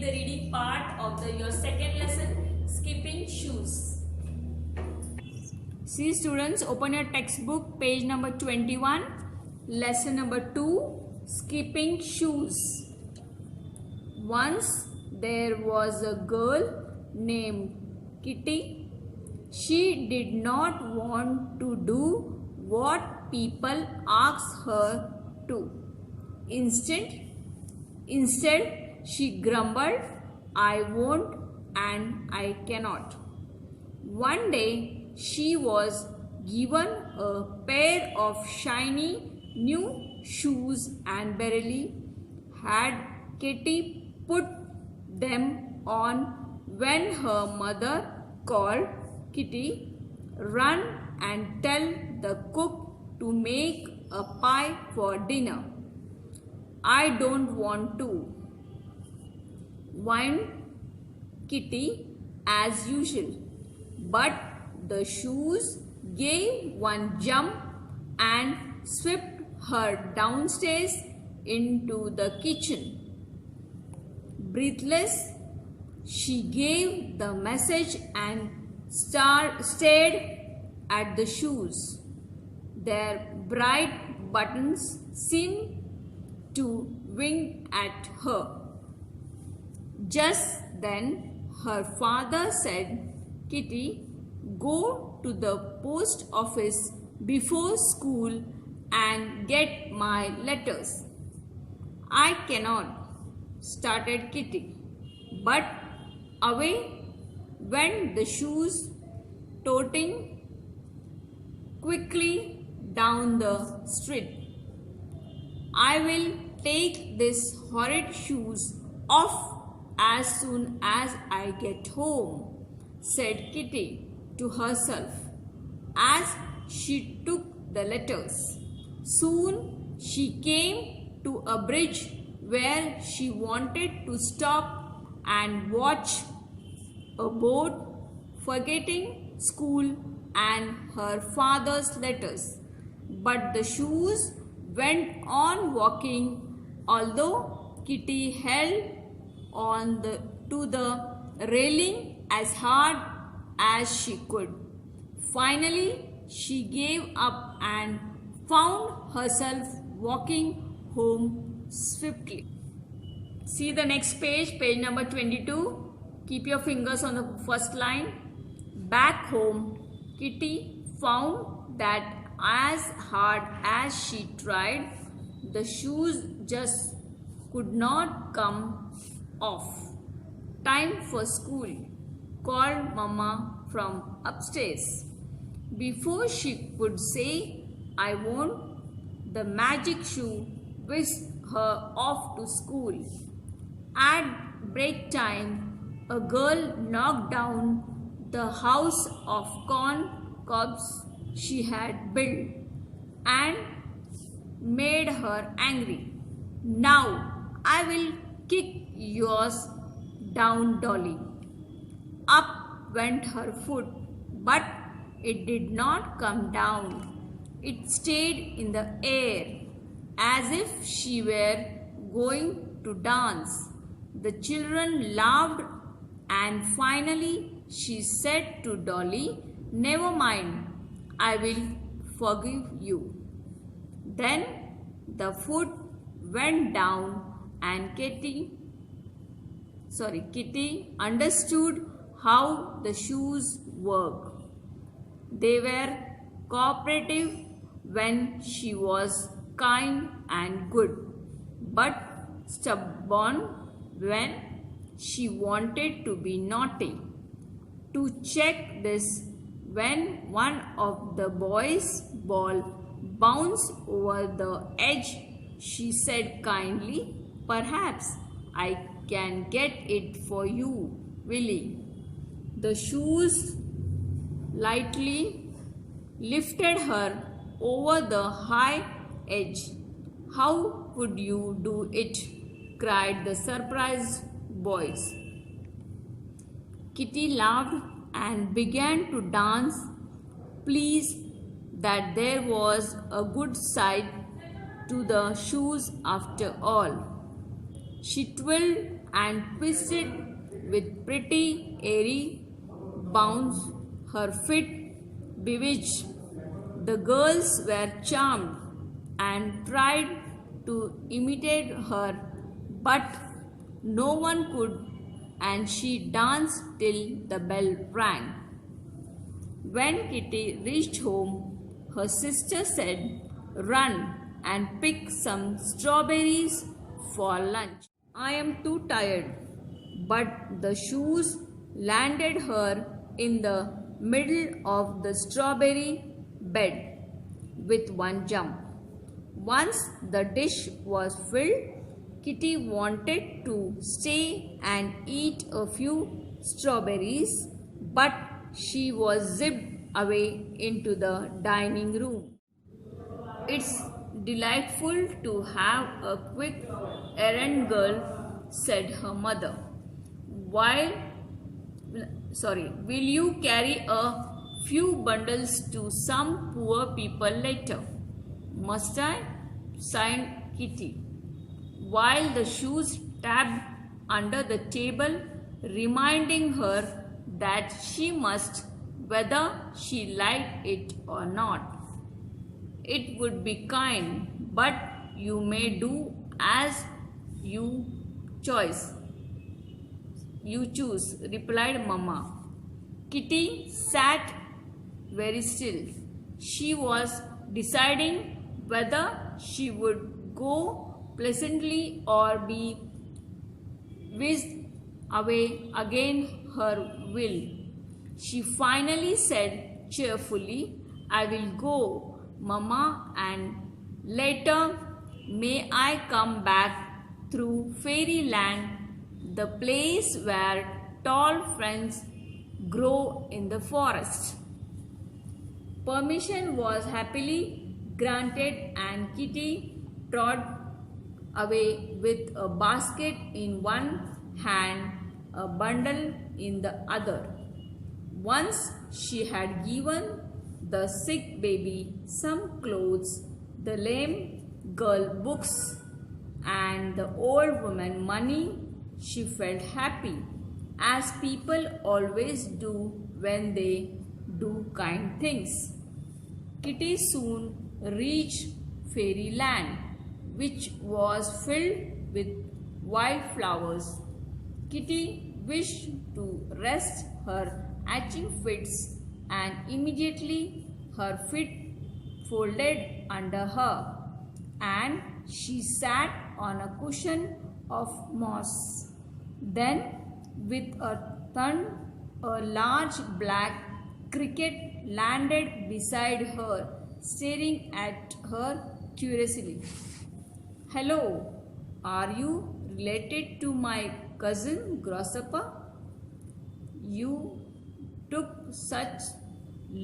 the reading part of your second lesson, skipping shoes. See students, open your textbook, page number 21, lesson number 2, skipping shoes. Once there was a girl named Kitty. She did not want to do what people asked her to. Instead, she grumbled, "I won't and I cannot." One day, she was given a pair of shiny new shoes and barely had Kitty put them on when her mother called, "Kitty, run and tell the cook to make a pie for dinner." "I don't want to," whined Kitty as usual. But the shoes gave one jump and swept her downstairs into the kitchen. Breathless, she gave the message and stared at the shoes. Their bright buttons seemed to wink at her. Just then her father said, "Kitty, go to the post office before school and get my letters." "I cannot," started Kitty, but away went the shoes, toting quickly down the street. "I will take these horrid shoes off as soon as I get home," said Kitty to herself as she took the letters. Soon she came to a bridge where she wanted to stop and watch a boat, forgetting school and her father's letters. But the shoes went on walking, although Kitty held on to the railing as hard as she could. Finally, she gave up and found herself walking home swiftly. See the next page, page number 22. Keep your fingers on the first line. Back home, Kitty found that as hard as she tried, the shoes just could not come off. "Time for school," called Mama from upstairs. Before she could say, "I won't," the magic shoe whisked her off to school. At break time, a girl knocked down the house of corn cobs she had built and made her angry. "Now I will kick yours down, Dolly." Up went her foot, but it did not come down. It stayed in the air as if she were going to dance. The children laughed and finally she said to Dolly, "Never mind, I will forgive you." Then the foot went down and Kitty understood how the shoes work. They were cooperative when she was kind and good, but stubborn when she wanted to be naughty. To check this, when one of the boys' ball bounced over the edge, she said kindly, "Perhaps I can get it for you, Willie." The shoes lightly lifted her over the high edge. "How could you do it?" cried the surprised boys. Kitty laughed and began to dance, pleased that there was a good side to the shoes after all. She twirled and twisted with pretty airy bounce, her feet bewitched. The girls were charmed and tried to imitate her, but no one could, and she danced till the bell rang. When Kitty reached home, her sister said, "Run and pick some strawberries for lunch." "I am too tired." But the shoes landed her in the middle of the strawberry bed with one jump. Once the dish was filled, Kitty wanted to stay and eat a few strawberries, but she was zipped away into the dining room. "It's delightful to have a quick errand girl," said her mother. Will you carry a few bundles to some poor people later?" "Must I?" sighed Kitty, while the shoes tapped under the table, reminding her that she must, whether she liked it or not. "It would be kind, but you may do as you choose," replied Mamma. Kitty sat very still. She was deciding whether she would go pleasantly or be whisked away against her will. She finally said cheerfully, "I will go, Mamma, and later may I come back through fairyland, the place where tall ferns grow in the forest." Permission was happily granted, and Kitty trotted away with a basket in one hand, a bundle in the other. Once she had given the sick baby some clothes, the lame girl books, and the old woman money, she felt happy, as people always do when they do kind things. Kitty soon reached fairyland, which was filled with wildflowers. Kitty wished to rest her itching feet, and immediately her feet folded under her, and she sat on a cushion of moss. Then, with a thud, a large black cricket landed beside her, staring at her curiously. "Hello, are you related to my cousin Grasshopper? You took such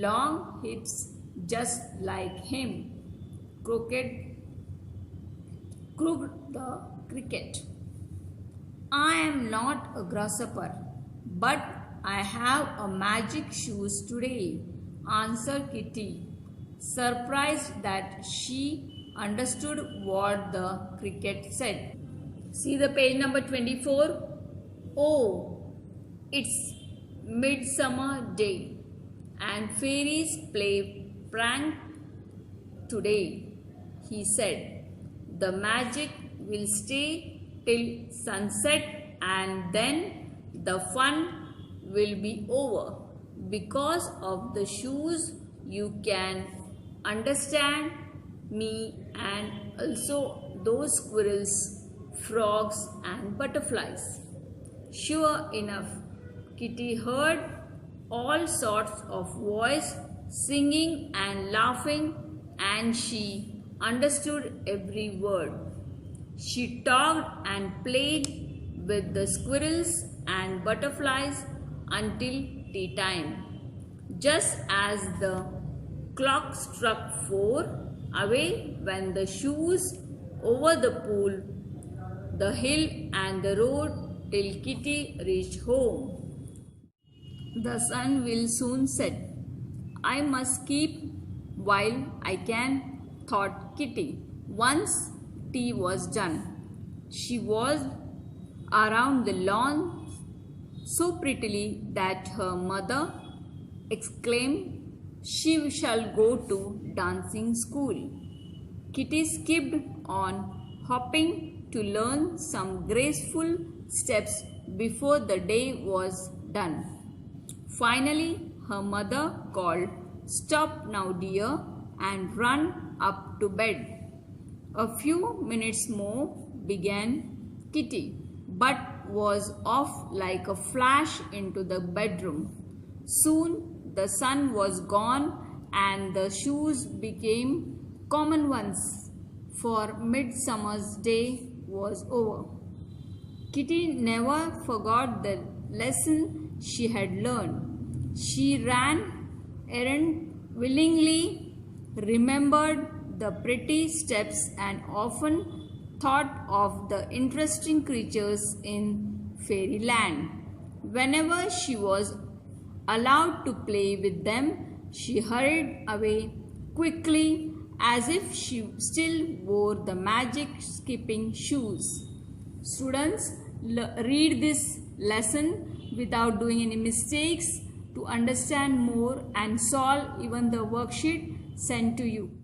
long hips, just like him," croaked the cricket. "I am not a grasshopper, but I have a magic shoes today," answered Kitty, surprised that she understood what the cricket said. See the page number 24. "Oh, it's midsummer day, and fairies play prank today," he said. "The magic will stay till sunset, and then the fun will be over. Because of the shoes, you can understand me, and also those squirrels, frogs, and butterflies." Sure enough, Kitty heard all sorts of voices singing and laughing, and she understood every word. She talked and played with the squirrels and butterflies until tea time. Just as the clock struck 4, away went the shoes over the pool, the hill, and the road till Kitty reached home. "The sun will soon set. I must keep while I can," thought Kitty. Once tea was done, she was around the lawn so prettily that her mother exclaimed, "She shall go to dancing school." Kitty skipped on, hopping to learn some graceful steps before the day was done. Finally, her mother called, "Stop now, dear, and run up to bed." A few minutes more, began Kitty, but was off like a flash into the bedroom. Soon the sun was gone and the shoes became common ones, for Midsummer's Day was over. Kitty never forgot the lesson she had learned. She ran errand willingly, remembered the pretty steps, and often thought of the interesting creatures in fairyland. Whenever she was allowed to play with them, she hurried away quickly as if she still wore the magic skipping shoes. Students, read this lesson without doing any mistakes to understand more and solve even the worksheet sent to you.